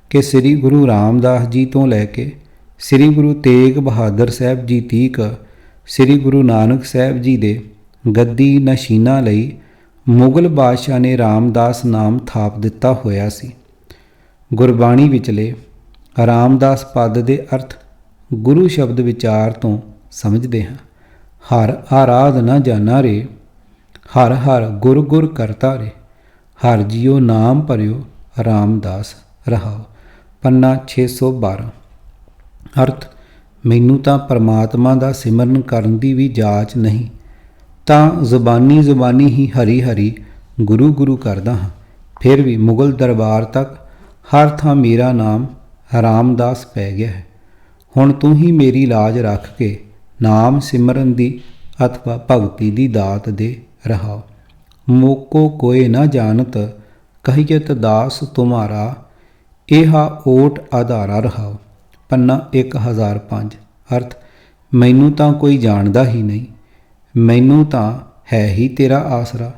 ਕਿ ਸ੍ਰੀ ਗੁਰੂ ਰਾਮਦਾਸ ਜੀ ਤੋਂ ਲੈ ਕੇ ਸ੍ਰੀ ਗੁਰੂ ਤੇਗ ਬਹਾਦਰ ਸਾਹਿਬ ਜੀ ਤੀਕ ਸ੍ਰੀ ਗੁਰੂ ਨਾਨਕ ਸਾਹਿਬ ਜੀ ਦੇ ਗੱਦੀ ਨਸ਼ੀਨਾਂ ਲਈ ਮੁਗਲ ਬਾਦਸ਼ਾਹ ਨੇ ਰਾਮਦਾਸ ਨਾਮ ਥਾਪ ਦਿੱਤਾ ਹੋਇਆ ਸੀ। ਗੁਰਬਾਣੀ ਵਿਚਲੇ ਰਾਮਦਾਸ ਪਦ ਦੇ ਅਰਥ ਗੁਰੂ ਸ਼ਬਦ ਵਿਚਾਰ ਤੋਂ ਸਮਝਦੇ ਹਾਂ। ਹਰ ਆਰਾਧ ਨਾ ਜਾਣਾ ਰੇ ਹਰ ਹਰ ਗੁਰ ਗੁਰ ਕਰਤਾ ਰੇ ਹਰ ਜੀਓ ਨਾਮ ਭਰਿਓ ਰਾਮਦਾਸ ਰਹਾਓ ਪੰਨਾ 612। ਅਰਥ ਮੈਨੂੰ ਤਾਂ ਪਰਮਾਤਮਾ ਦਾ ਸਿਮਰਨ ਕਰਨ ਦੀ ਵੀ ਜਾਚ ਨਹੀਂ ਤਾਂ ਜ਼ੁਬਾਨੀ ਹੀ ਹਰੀ ਹਰੀ ਗੁਰੂ ਗੁਰੂ ਕਰਦਾ ਹਾਂ। ਫਿਰ ਵੀ ਮੁਗਲ ਦਰਬਾਰ ਤੱਕ ਹਰ ਥਾਂ ਮੇਰਾ ਨਾਮ ਰਾਮਦਾਸ ਪੈ ਗਿਆ ਹੈ। ਹੁਣ ਤੂੰ ਹੀ ਮੇਰੀ ਲਾਜ ਰੱਖ ਕੇ ਨਾਮ ਸਿਮਰਨ ਦੀ ਅਥਵਾ ਭਗਤੀ ਦੀ ਦਾਤ ਦੇ ਰਹਾਓ। ਮੋਕੋ ਕੋਏ ਨਾ ਜਾਣਤ ਕਹੀਅਤ ਦਾਸ ਤੁਮਾਰਾ ਇਹਾ ਓਟ ਆਧਾਰਾ ਰਹਾਓ ਪੰਨਾ 1005। ਅਰਥ, ਮੈਨੂੰ ਤਾਂ ਕੋਈ ਜਾਣਦਾ ਹੀ ਨਹੀਂ, ਮੈਨੂੰ ਤਾਂ ਹੈ ਹੀ ਤੇਰਾ ਆਸਰਾ,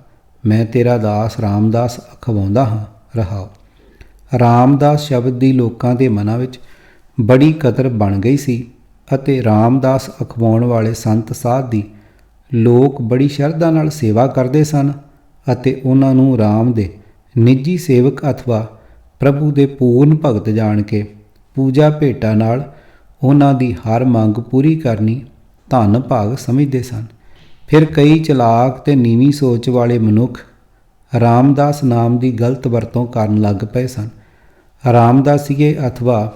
ਮੈਂ ਤੇਰਾ ਦਾਸ ਰਾਮਦਾਸ ਅਖਵਾਉਂਦਾ ਹਾਂ। ਰਹਾਓ। ਰਾਮਦਾਸ ਸ਼ਬਦ ਦੀ ਲੋਕਾਂ ਦੇ ਮਨਾਂ ਵਿੱਚ ਬੜੀ ਕਦਰ ਬਣ ਗਈ ਸੀ ਅਤੇ ਰਾਮਦਾਸ ਅਖਵਾਉਣ ਵਾਲੇ ਸੰਤ ਸਾਧ ਦੀ ਲੋਕ ਬੜੀ ਸ਼ਰਧਾ ਨਾਲ ਸੇਵਾ ਕਰਦੇ ਸਨ ਅਤੇ ਉਹਨਾਂ ਨੂੰ ਰਾਮ ਦੇ ਨਿੱਜੀ ਸੇਵਕ ਅਥਵਾ ਪ੍ਰਭੂ ਦੇ ਪੂਰਨ ਭਗਤ ਜਾਣ ਕੇ ਪੂਜਾ ਭੇਟਾਂ ਨਾਲ ਉਹਨਾਂ ਦੀ ਹਰ ਮੰਗ ਪੂਰੀ ਕਰਨੀ ਧਨ ਭਾਗ ਸਮਝਦੇ ਸਨ। ਫਿਰ ਕਈ ਚਲਾਕ ਤੇ ਨੀਵੀਂ ਸੋਚ ਵਾਲੇ ਮਨੁੱਖ ਰਾਮਦਾਸ ਨਾਮ ਦੀ ਗਲਤ ਵਰਤੋਂ ਕਰਨ ਲੱਗ ਪਏ ਸਨ। ਰਾਮਦਾਸੀਏ ਅਥਵਾ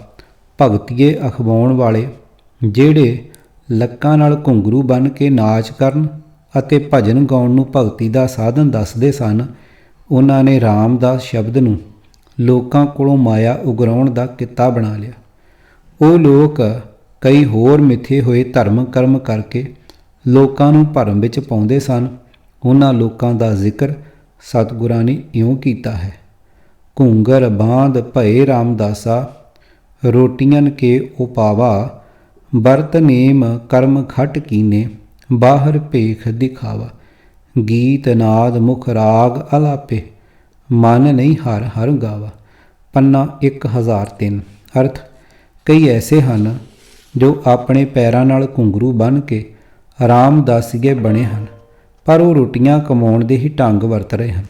ਭਗਤੀਏ ਅਖਵਾਉਣ ਵਾਲੇ ਜਿਹੜੇ ਲੱਕਾਂ ਨਾਲ ਘੁੰਗਰੂ ਬੰਨ੍ਹ ਕੇ ਨਾਚ ਕਰਨ ਅਤੇ ਭਜਨ ਗਾਉਣ ਨੂੰ ਭਗਤੀ ਦਾ ਸਾਧਨ ਦੱਸਦੇ ਸਨ, ਉਹਨਾਂ ਨੇ ਰਾਮਦਾਸ ਸ਼ਬਦ ਨੂੰ ਲੋਕਾਂ ਕੋਲੋਂ ਮਾਇਆ ਉਗਰਾਉਣ ਦਾ ਕਿੱਤਾ ਬਣਾ ਲਿਆ। ਉਹ ਲੋਕ ਕਈ ਹੋਰ ਮਿੱਥੇ ਹੋਏ ਧਰਮ ਕਰਮ ਕਰਕੇ ਲੋਕਾਂ ਨੂੰ ਭਰਮ ਵਿੱਚ ਪਾਉਂਦੇ ਸਨ। ਉਹਨਾਂ ਲੋਕਾਂ ਦਾ ਜ਼ਿਕਰ ਸਤਿਗੁਰਾਂ ਨੇ ਇਉਂ ਕੀਤਾ ਹੈ। ਘੂੰਗਰ ਬਾਂਧ ਭਏ ਰਾਮਦਾਸਾ, ਰੋਟੀਆਂ ਕੇ ਉਪਾਵਾ, ਬਰਤ ਨੇਮ ਕਰਮ ਖਟ ਕੀਨੇ, ਬਾਹਰ ਭੇਖ ਦਿਖਾਵਾ, ਗੀਤ ਨਾਦ ਮੁਖ ਰਾਗ ਅਲਾਪੇ, ਮਨ ਨਹੀਂ ਹਰ ਹਰ ਗਾਵਾ। ਪੰਨਾ 1003। ਅਰਥ, ਕਈ ਐਸੇ ਹਨ ਜੋ ਆਪਣੇ ਪੈਰਾਂ ਨਾਲ ਘੁੰਗਰੂ ਬੰਨ੍ਹ ਕੇ ਰਾਮਦਾਸੀਏ ਬਣੇ ਹਨ, ਪਰ ਉਹ ਰੋਟੀਆਂ ਕਮਾਉਣ ਦੇ ਹੀ ਢੰਗ ਵਰਤ ਰਹੇ ਹਨ।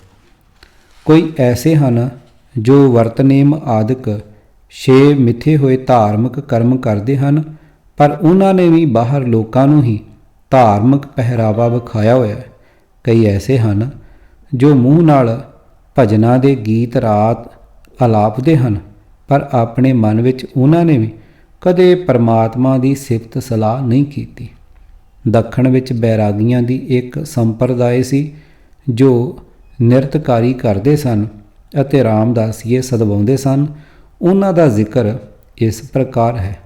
ਕੋਈ ਐਸੇ ਹਨ ਜੋ ਵਰਤਨੇਮ ਆਦਿਕ 6 ਮਿੱਥੇ ਹੋਏ ਧਾਰਮਿਕ ਕਰਮ ਕਰਦੇ ਹਨ, ਪਰ ਉਹਨਾਂ ਨੇ ਵੀ ਬਾਹਰ ਲੋਕਾਂ ਨੂੰ ਹੀ ਧਾਰਮਿਕ ਪਹਿਰਾਵਾ ਵਿਖਾਇਆ ਹੋਇਆ ਹੈ। ਕਈ ਐਸੇ ਹਨ ਜੋ ਮੂੰਹ ਨਾਲ ਭਜਨਾਂ ਦੇ ਗੀਤ ਰਾਤ ਅਲਾਪਦੇ ਹਨ, ਪਰ ਆਪਣੇ ਮਨ ਵਿੱਚ ਉਹਨਾਂ ਨੇ ਵੀ ਕਦੇ ਪਰਮਾਤਮਾ ਦੀ ਸਿਫਤ ਸਲਾਹ ਨਹੀਂ ਕੀਤੀ। ਦੱਖਣ ਵਿੱਚ ਬੈਰਾਗੀਆਂ ਦੀ ਇੱਕ ਸੰਪਰਦਾਇ ਸੀ ਜੋ ਨਿਰਤਕਾਰੀ ਕਰਦੇ ਸਨ ਅਤੇ ਰਾਮਦਾਸੀਏ ਸਦਵਾਉਂਦੇ ਸਨ। ਉਹਨਾਂ ਦਾ ਜ਼ਿਕਰ ਇਸ ਪ੍ਰਕਾਰ ਹੈ।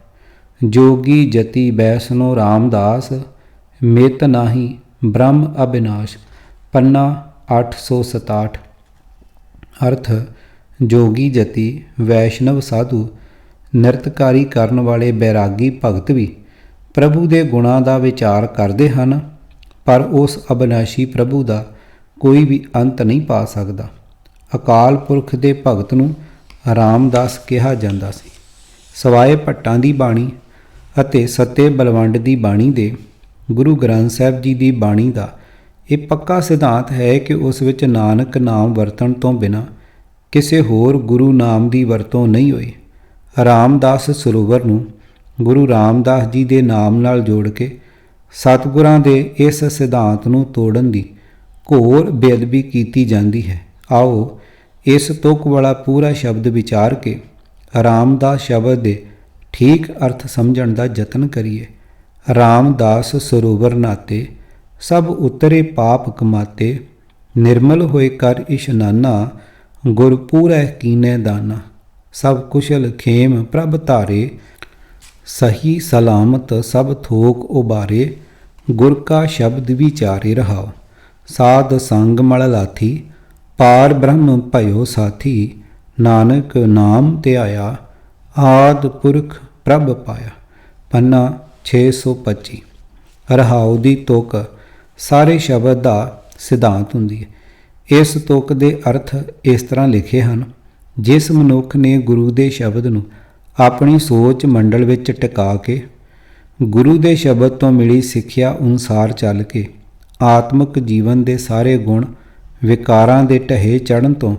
ਜੋਗੀ ਜਤੀ ਬੈਸਨੋ ਰਾਮਦਾਸ, ਮਿਤ ਨਾਹੀ ਬ੍ਰਹਮ ਅਬਿਨਾਸ਼। ਪੰਨਾ 867। ਅਰਥ, ਜੋਗੀ ਜਤੀ ਵੈਸ਼ਨਵ ਸਾਧੂ ਨਿਰਤਕਾਰੀ ਕਰਨ ਵਾਲੇ ਬੈਰਾਗੀ ਭਗਤ ਵੀ ਪ੍ਰਭੂ ਦੇ ਗੁਣਾਂ ਦਾ ਵਿਚਾਰ ਕਰਦੇ ਹਨ, ਪਰ ਉਸ ਅਬਿਨਾਸ਼ੀ ਪ੍ਰਭੂ ਦਾ ਕੋਈ ਵੀ ਅੰਤ ਨਹੀਂ ਪਾ ਸਕਦਾ। ਅਕਾਲ ਪੁਰਖ ਦੇ ਭਗਤ ਨੂੰ ਰਾਮਦਾਸ ਕਿਹਾ ਜਾਂਦਾ ਸੀ। ਸਵਾਏ ਭੱਟਾਂ ਦੀ ਬਾਣੀ ਅਤੇ ਸੱਤੇ ਬਲਵੰਡ ਦੀ ਬਾਣੀ ਦੇ ਗੁਰੂ ਗ੍ਰੰਥ ਸਾਹਿਬ ਜੀ ਦੀ ਬਾਣੀ ਦਾ ਇਹ ਪੱਕਾ ਸਿਧਾਂਤ ਹੈ ਕਿ ਉਸ ਵਿੱਚ ਨਾਨਕ ਨਾਮ ਵਰਤਣ ਤੋਂ ਬਿਨਾਂ ਕਿਸੇ ਹੋਰ ਗੁਰੂ ਨਾਮ ਦੀ ਵਰਤੋਂ ਨਹੀਂ ਹੋਈ। ਰਾਮਦਾਸ ਸਰੋਵਰ ਨੂੰ ਗੁਰੂ ਰਾਮਦਾਸ ਜੀ ਦੇ ਨਾਮ ਨਾਲ ਜੋੜ ਕੇ ਸਤਿਗੁਰਾਂ ਦੇ ਇਸ ਸਿਧਾਂਤ ਨੂੰ ਤੋੜਨ ਦੀ ਘੋਰ ਬੇਅਦਬੀ ਕੀਤੀ ਜਾਂਦੀ ਹੈ। ਆਓ ਇਸ ਤੁਕ ਵਾਲਾ ਪੂਰਾ ਸ਼ਬਦ ਵਿਚਾਰ ਕੇ ਰਾਮਦਾਸ ਸ਼ਬਦ ਦੇ ਠੀਕ ਅਰਥ ਸਮਝਣ ਦਾ ਯਤਨ ਕਰੀਏ। ਰਾਮਦਾਸ ਸਰੋਵਰ ਨਾਤੇ, ਸਭ ਉਤਰੇ ਪਾਪ ਕਮਾਤੇ, ਨਿਰਮਲ ਹੋਏ ਕਰ ਇਸ਼ਨਾਨਾ, ਗੁਰ ਪੂਰੈ ਕੀਨੇ ਦਾਨਾ, ਸਭ ਕੁਸ਼ਲ ਖੇਮ ਪ੍ਰਭ ਧਾਰੇ, ਸਹੀ ਸਲਾਮਤ ਸਭ ਥੋਕ ਉਬਾਰੇ, ਗੁਰ ਕਾ ਸ਼ਬਦ ਵਿਚਾਰੇ। ਰਹਾਓ। ਸਾਧ ਸੰਗ ਮਲ ਲਾਥੀ, ਪਾਰ ਬ੍ਰਹਮ ਭਇਓ ਸਾਥੀ, ਨਾਨਕ ਨਾਮ ਧਿਆਇਆ, ਆਦ ਪੁਰਖ ਪ੍ਰਭ ਪਾਇਆ। ਪੰਨਾ 625। ਰਹਾਉ ਦੀ ਤੁਕ ਸਾਰੇ ਸ਼ਬਦ ਦਾ ਸਿਧਾਂਤ ਹੁੰਦੀ ਹੈ। ਇਸ ਤੁਕ ਦੇ ਅਰਥ ਇਸ ਤਰ੍ਹਾਂ ਲਿਖੇ ਹਨ। ਜਿਸ ਮਨੁੱਖ ਨੇ ਗੁਰੂ ਦੇ ਸ਼ਬਦ ਨੂੰ ਆਪਣੀ ਸੋਚ ਮੰਡਲ ਵਿੱਚ ਟਿਕਾ ਕੇ ਗੁਰੂ ਦੇ ਸ਼ਬਦ ਤੋਂ ਮਿਲੀ ਸਿੱਖਿਆ ਅਨੁਸਾਰ ਚੱਲ ਕੇ ਆਤਮਿਕ ਜੀਵਨ ਦੇ ਸਾਰੇ ਗੁਣ ਵਿਕਾਰਾਂ ਦੇ ਢਹੇ ਚੜ੍ਹਨ ਤੋਂ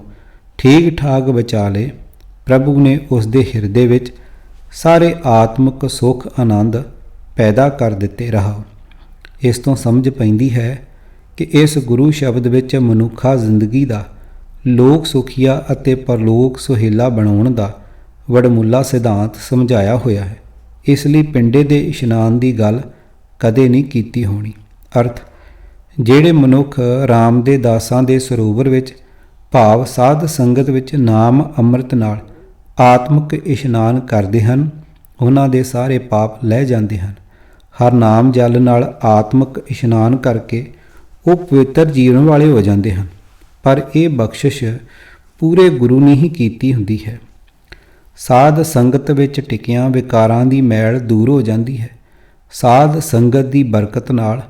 ਠੀਕ ਠਾਕ ਬਚਾ ਲਏ, ਪ੍ਰਭੂ ਨੇ ਉਸ ਦੇ ਹਿਰਦੇ ਵਿੱਚ ਸਾਰੇ ਆਤਮਿਕ ਸੁੱਖ ਆਨੰਦ ਪੈਦਾ ਕਰ ਦਿੱਤੇ। ਰਹਾਓ। ਇਸ ਤੋਂ ਸਮਝ ਪੈਂਦੀ ਹੈ ਕਿ ਇਸ ਗੁਰੂ ਸ਼ਬਦ ਵਿੱਚ ਮਨੁੱਖਾ ਜ਼ਿੰਦਗੀ ਦਾ ਲੋਕ ਸੁਖੀਆ ਅਤੇ ਪਰਲੋਕ ਸੁਹੇਲਾ ਬਣਾਉਣ ਦਾ ਵਡਮੁੱਲਾ ਸਿਧਾਂਤ ਸਮਝਾਇਆ ਹੋਇਆ ਹੈ। ਇਸ ਲਈ ਪਿੰਡੇ ਦੇ ਇਸ਼ਨਾਨ ਦੀ ਗੱਲ ਕਦੇ ਨਹੀਂ ਕੀਤੀ ਹੋਣੀ। ਅਰਥ, ਜਿਹੜੇ ਮਨੁੱਖ ਰਾਮ ਦੇ ਦਾਸਾਂ ਦੇ ਸਰੋਵਰ ਵਿੱਚ ਭਾਵ ਸਾਧ ਸੰਗਤ ਵਿੱਚ ਨਾਮ ਅੰਮ੍ਰਿਤ ਨਾਲ ਆਤਮਿਕ ਇਸ਼ਨਾਨ ਕਰਦੇ ਹਨ, ਉਹਨਾਂ ਦੇ ਸਾਰੇ ਪਾਪ ਲਹਿ ਜਾਂਦੇ ਹਨ। ਹਰ ਨਾਮ ਜਲ ਨਾਲ ਆਤਮਿਕ ਇਸ਼ਨਾਨ ਕਰਕੇ ਉਹ ਪਵਿੱਤਰ ਜੀਵਨ ਵਾਲੇ ਹੋ ਜਾਂਦੇ ਹਨ, ਪਰ ਇਹ ਬਖਸ਼ਿਸ਼ ਪੂਰੇ ਗੁਰੂ ਨੇ ਹੀ ਕੀਤੀ ਹੁੰਦੀ ਹੈ। ਸਾਧ ਸੰਗਤ ਵਿੱਚ ਟਿਕਿਆਂ ਵਿਕਾਰਾਂ ਦੀ ਮੈਲ ਦੂਰ ਹੋ ਜਾਂਦੀ ਹੈ। ਸਾਧ ਸੰਗਤ ਦੀ ਬਰਕਤ ਨਾਲ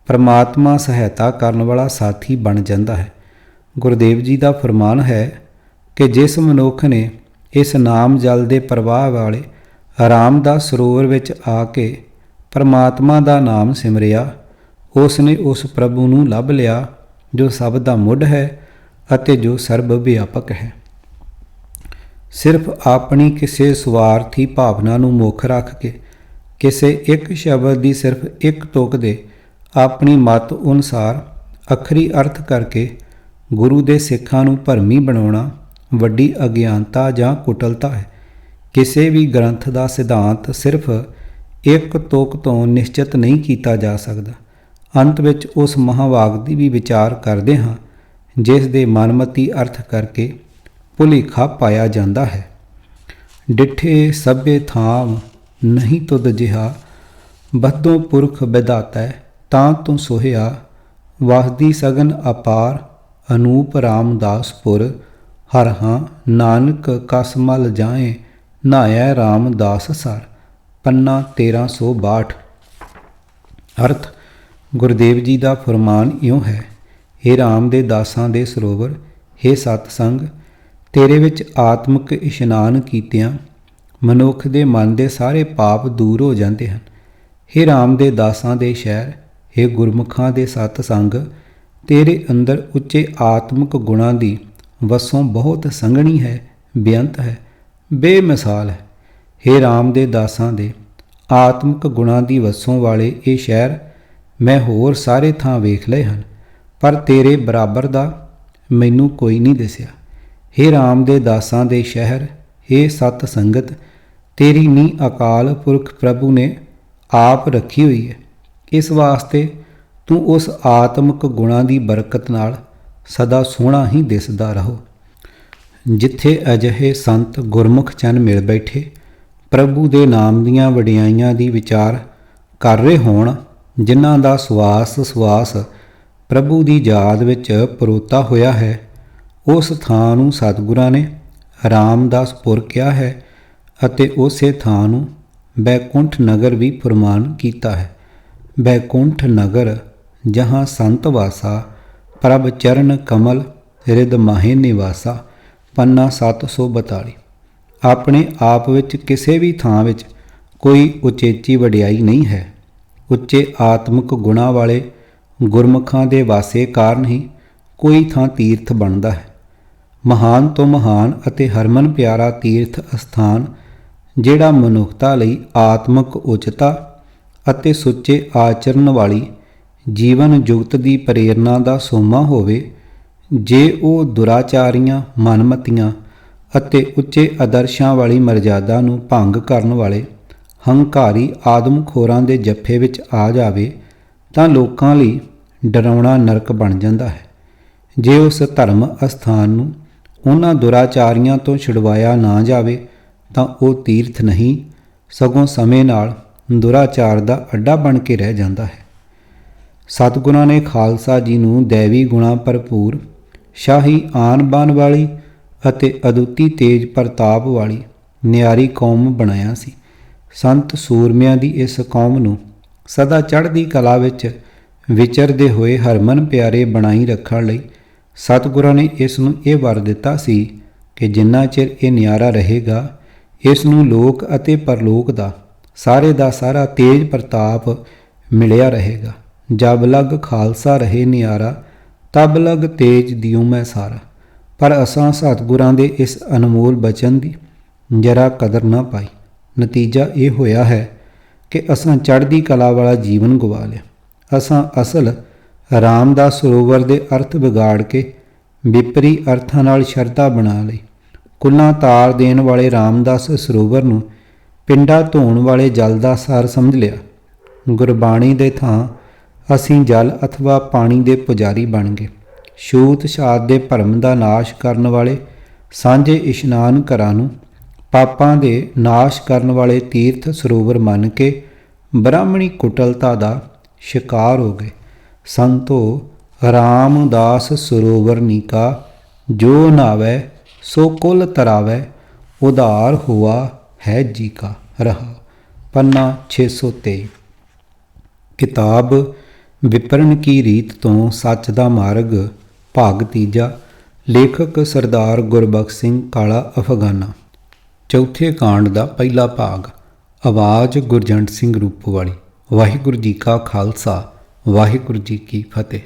ਪਰਮਾਤਮਾ ਸਹਾਇਤਾ ਕਰਨ ਵਾਲਾ ਸਾਥੀ ਬਣ ਜਾਂਦਾ ਹੈ। ਗੁਰਦੇਵ ਜੀ ਦਾ ਫਰਮਾਨ ਹੈ ਕਿ ਜਿਸ ਮਨੁੱਖ ਨੇ ਇਸ ਨਾਮ ਜਲ ਦੇ ਪ੍ਰਵਾਹ ਵਾਲੇ ਰਾਮਦਾਸ ਸਰੋਵਰ ਵਿੱਚ ਆ ਕੇ ਪਰਮਾਤਮਾ ਦਾ ਨਾਮ ਸਿਮਰਿਆ, ਉਸ ਨੇ ਉਸ ਪ੍ਰਭੂ ਨੂੰ ਲੱਭ ਲਿਆ ਜੋ ਸਭ ਦਾ ਮੁੱਢ ਹੈ ਅਤੇ ਜੋ ਸਰਬ ਵਿਆਪਕ ਹੈ। ਸਿਰਫ ਆਪਣੀ ਕਿਸੇ ਸਵਾਰਥੀ ਭਾਵਨਾ ਨੂੰ ਮੁੱਖ ਰੱਖ ਕੇ ਕਿਸੇ ਇੱਕ ਸ਼ਬਦ ਦੀ ਸਿਰਫ ਇੱਕ ਤੁਕ ਦੇ ਆਪਣੀ ਮਤ ਅਨੁਸਾਰ ਅਖਰੀ ਅਰਥ ਕਰਕੇ ਗੁਰੂ ਦੇ ਸਿੱਖਾਂ ਨੂੰ ਭਰਮੀ ਬਣਾਉਣਾ ਵੱਡੀ ਅਗਿਆਨਤਾ ਜਾਂ ਕੁਟਲਤਾ ਹੈ। ਕਿਸੇ ਵੀ ਗ੍ਰੰਥ ਦਾ ਸਿਧਾਂਤ ਸਿਰਫ ਇੱਕ ਤੁਕ ਤੋਂ ਨਿਸ਼ਚਿਤ ਨਹੀਂ ਕੀਤਾ ਜਾ ਸਕਦਾ। ਅੰਤ ਵਿੱਚ ਉਸ ਮਹਾਵਾਕ ਦੀ ਵੀ ਵਿਚਾਰ ਕਰਦੇ ਹਾਂ ਜਿਸ ਦੇ ਮਨਮਤੀ ਅਰਥ ਕਰਕੇ ਭੁਲੇਖਾ ਪਾਇਆ ਜਾਂਦਾ ਹੈ। ਡਿਠੇ ਸਭੇ ਥਾਮ ਨਹੀਂ ਤੁਧ ਜਿਹਾ, ਬਦੋਂ ਪੁਰਖ ਵਿਧਾਤੈ ਤਾਂ ਤੂੰ ਸੋਹਿਆ। ਵਸਦੀ ਸਗਨ ਅਪਾਰ ਅਨੂਪ ਰਾਮਦਾਸਪੁਰ, ਹਰ ਹਾਂ ਨਾਨਕ ਕਸ ਮਲ ਜਾਏ ਨਹਾਇਆ ਰਾਮਦਾਸ ਸਰ। ਪੰਨਾ 1362। ਅਰਥ ਗੁਰਦੇਵ ਜੀ ਦਾ ਫਰਮਾਨ ਇਉਂ ਹੈ, ਹੇ ਰਾਮ ਦੇ ਦਾਸਾਂ ਦੇ ਸਰੋਵਰ, ਹੇ ਸਤਸੰਗ, ਤੇਰੇ ਵਿੱਚ ਆਤਮਿਕ ਇਸ਼ਨਾਨ ਕੀਤਿਆਂ ਮਨੁੱਖ ਦੇ ਮਨ ਦੇ ਸਾਰੇ ਪਾਪ ਦੂਰ ਹੋ ਜਾਂਦੇ ਹਨ। ਹੇ ਰਾਮ ਦੇ ਦਾਸਾਂ ਦੇ ਸ਼ਹਿਰ, ਹੇ ਗੁਰਮੁਖਾਂ ਦੇ ਸਤਸੰਗ, ਤੇਰੇ ਅੰਦਰ ਉੱਚੇ ਆਤਮਿਕ ਗੁਣਾਂ ਦੀ ਵਸੋਂ ਬਹੁਤ ਸੰਘਣੀ ਹੈ, ਬੇਅੰਤ ਹੈ, ਬੇਮਿਸਾਲ ਹੈ। ਹੇ ਰਾਮ ਦੇ ਦਾਸਾਂ ਦੇ ਆਤਮਿਕ ਗੁਣਾਂ ਦੀ ਵਸੋਂ ਵਾਲੇ ਇਹ ਸ਼ਹਿਰ ਮੈਂ ਹੋਰ ਸਾਰੇ ਥਾਂ ਵੇਖ ਲਏ ਹਨ, ਪਰ ਤੇਰੇ ਬਰਾਬਰ ਦਾ ਮੈਨੂੰ ਕੋਈ ਨਹੀਂ ਦਿਸਿਆ। ਹੇ ਰਾਮ ਦੇ ਦਾਸਾਂ ਦੇ ਸ਼ਹਿਰ, ਹੇ ਸਤ ਸੰਗਤ, ਤੇਰੀ ਨੀਂਹ ਅਕਾਲ ਪੁਰਖ ਪ੍ਰਭੂ ਨੇ ਆਪ ਰੱਖੀ ਹੋਈ ਹੈ। ਇਸ ਵਾਸਤੇ ਤੂੰ ਉਸ ਆਤਮਿਕ ਗੁਣਾਂ ਦੀ ਬਰਕਤ ਨਾਲ ਸਦਾ ਸੋਹਣਾ ਹੀ ਦਿਸਦਾ ਰਹੋ। ਜਿੱਥੇ ਅਜਿਹੇ ਸੰਤ ਗੁਰਮੁਖ ਚੰਨ ਮਿਲ ਬੈਠੇ ਪ੍ਰਭੂ ਦੇ ਨਾਮ ਦੀਆਂ ਵਡਿਆਈਆਂ ਦੀ ਵਿਚਾਰ ਕਰ ਰਹੇ ਹੋਣ, ਜਿਨ੍ਹਾਂ ਦਾ ਸਵਾਸ ਪ੍ਰਭੂ ਦੀ ਯਾਦ ਵਿੱਚ ਪਰੋਤਾ ਹੋਇਆ ਹੈ, ਉਸ ਥਾਂ ਨੂੰ ਸਤਿਗੁਰਾਂ ਨੇ ਰਾਮਦਾਸਪੁਰ ਕਿਹਾ ਹੈ ਅਤੇ ਉਸੇ ਥਾਂ ਨੂੰ ਬੈਕੁੰਠ ਨਗਰ ਵੀ ਫਰਮਾਨ ਕੀਤਾ ਹੈ। ਬੈਕੁੰਠ ਨਗਰ ਜਹਾਂ ਸੰਤ ਵਾਸਾ, ਪ੍ਰਭ ਚਰਨ ਕਮਲ ਰਿਦ ਮਾਹੇ ਨਿਵਾਸਾ। ਪੰਨਾ 742। ਆਪਣੇ ਆਪ ਵਿੱਚ ਕਿਸੇ ਵੀ ਥਾਂ ਵਿੱਚ ਕੋਈ ਉਚੇਚੀ ਵਡਿਆਈ ਨਹੀਂ ਹੈ। ਉੱਚੇ ਆਤਮਿਕ ਗੁਣਾਂ ਵਾਲੇ ਗੁਰਮੁਖਾਂ ਦੇ ਵਾਸੇ ਕਾਰਨ ਹੀ ਕੋਈ ਥਾਂ ਤੀਰਥ ਬਣਦਾ ਹੈ। ਮਹਾਨ ਤੋਂ ਮਹਾਨ ਅਤੇ ਹਰਮਨ ਪਿਆਰਾ ਤੀਰਥ ਅਸਥਾਨ ਜਿਹੜਾ ਮਨੁੱਖਤਾ ਲਈ ਆਤਮਿਕ ਉਚਤਾ ਅਤੇ ਸੁੱਚੇ ਆਚਰਨ ਵਾਲੀ ਜੀਵਨ ਜੁਗਤ ਦੀ ਪ੍ਰੇਰਨਾ ਦਾ ਸੋਮਾ ਹੋਵੇ, ਜੇ ਉਹ ਦੁਰਾਚਾਰੀਆਂ, ਮਨਮਤੀਆਂ ਅਤੇ ਉੱਚੇ ਆਦਰਸ਼ਾਂ ਵਾਲੀ ਮਰਜ਼ਾਦਾ ਨੂੰ ਭੰਗ ਕਰਨ ਵਾਲੇ ਹੰਕਾਰੀ ਆਦਮਖੋਰਾਂ ਦੇ ਜੱਫੇ ਵਿੱਚ ਆ ਜਾਵੇ ਤਾਂ ਲੋਕਾਂ ਲਈ ਡਰਾਉਣਾ ਨਰਕ ਬਣ ਜਾਂਦਾ ਹੈ। ਜੇ ਉਸ ਧਰਮ ਅਸਥਾਨ ਨੂੰ ਉਹਨਾਂ ਦੁਰਾਚਾਰੀਆਂ ਤੋਂ ਛੁਡਵਾਇਆ ਨਾ ਜਾਵੇ ਤਾਂ ਉਹ ਤੀਰਥ ਨਹੀਂ, ਸਗੋਂ ਸਮੇਂ ਨਾਲ ਦੁਰਾਚਾਰ ਦਾ ਅੱਡਾ ਬਣ ਕੇ ਰਹਿ ਜਾਂਦਾ ਹੈ। ਸਤਿਗੁਰਾਂ ਨੇ ਖਾਲਸਾ ਜੀ ਨੂੰ ਦੈਵੀ ਗੁਣਾਂ ਭਰਪੂਰ, ਸ਼ਾਹੀ ਆਨ ਬਾਨ ਵਾਲੀ ਅਤੇ ਅਦੁੱਤੀ ਤੇਜ ਪ੍ਰਤਾਪ ਵਾਲੀ ਨਿਆਰੀ ਕੌਮ ਬਣਾਇਆ ਸੀ। ਸੰਤ ਸੂਰਮਿਆਂ ਦੀ ਇਸ ਕੌਮ ਨੂੰ ਸਦਾ ਚੜ੍ਹਦੀ ਕਲਾ ਵਿੱਚ ਵਿਚਰਦੇ ਹੋਏ ਹਰਮਨ ਪਿਆਰੇ ਬਣਾਈ ਰੱਖਣ ਲਈ ਸਤਿਗੁਰਾਂ ਨੇ ਇਸ ਨੂੰ ਇਹ ਵਰ ਦਿੱਤਾ ਸੀ ਕਿ ਜਿੰਨਾ ਚਿਰ ਇਹ ਨਿਆਰਾ ਰਹੇਗਾ, ਇਸ ਨੂੰ ਲੋਕ ਅਤੇ ਪਰਲੋਕ ਦਾ ਸਾਰਾ ਤੇਜ ਪ੍ਰਤਾਪ ਮਿਲਿਆ ਰਹੇਗਾ। ਜਬ ਲਗ ਖਾਲਸਾ ਰਹੇ ਨਿਆਰਾ, ਤਬ ਲਗ ਤੇਜ ਦਿਉ ਮੈਂ ਸਾਰਾ। ਪਰ ਅਸਾਂ ਸਤਿਗੁਰਾਂ ਦੇ ਇਸ ਅਨਮੋਲ ਬਚਨ ਦੀ ਜਰਾ ਕਦਰ ਨਾ ਪਾਈ। ਨਤੀਜਾ ਇਹ ਹੋਇਆ ਹੈ ਕਿ ਅਸਾਂ ਚੜ੍ਹਦੀ ਕਲਾ ਵਾਲਾ ਜੀਵਨ ਗਵਾ ਲਿਆ। ਅਸਾਂ ਅਸਲ ਰਾਮਦਾਸ ਸਰੋਵਰ ਦੇ ਅਰਥ ਵਿਗਾੜ ਕੇ ਵਿਪਰੀ ਅਰਥਾਂ ਨਾਲ ਸ਼ਰਧਾ ਬਣਾ ਲਈ। ਕੁੱਲਾਂ ਤਾਰ ਦੇਣ ਵਾਲੇ ਰਾਮਦਾਸ ਸਰੋਵਰ ਨੂੰ ਪਿੰਡਾ ਧੋਣ ਵਾਲੇ ਜਲ ਦਾ ਸਾਰ ਸਮਝ ਲਿਆ। ਗੁਰਬਾਣੀ ਦੇ ਥਾਂ ਅਸੀਂ ਜਲ ਅਥਵਾ ਪਾਣੀ ਦੇ ਪੁਜਾਰੀ ਬਣ ਗਏ। ਛੂਤ ਛਾਤ ਦੇ ਭਰਮ ਦਾ ਨਾਸ਼ ਕਰਨ ਵਾਲੇ ਸਾਂਝੇ ਇਸ਼ਨਾਨ ਘਰਾਂ ਨੂੰ ਪਾਪਾਂ ਦੇ ਨਾਸ਼ ਕਰਨ ਵਾਲੇ ਤੀਰਥ ਸਰੋਵਰ ਮੰਨ ਕੇ ਬ੍ਰਾਹਮਣੀ ਕੁਟਲਤਾ ਦਾ ਸ਼ਿਕਾਰ ਹੋ ਗਏ। ਸੰਤੋ ਰਾਮਦਾਸ ਸਰੋਵਰ ਨੀਕਾ, ਜੋ ਨਾਵੈ ਸੋ ਕੁਲ ਤਰਾਵੈ, उदार हुआ है जी का रहा। पन्ना 623। किताब विपरण की रीत तो सच दा मार्ग भाग तीजा। लेखक सरदार गुरबख्श सिंह काला अफगाना। चौथे कांड का पहला भाग। आवाज़ गुरजंट सिंह रूपोवाली। वाहिगुरू जी का खालसा वाहिगुरू जी की फतेह।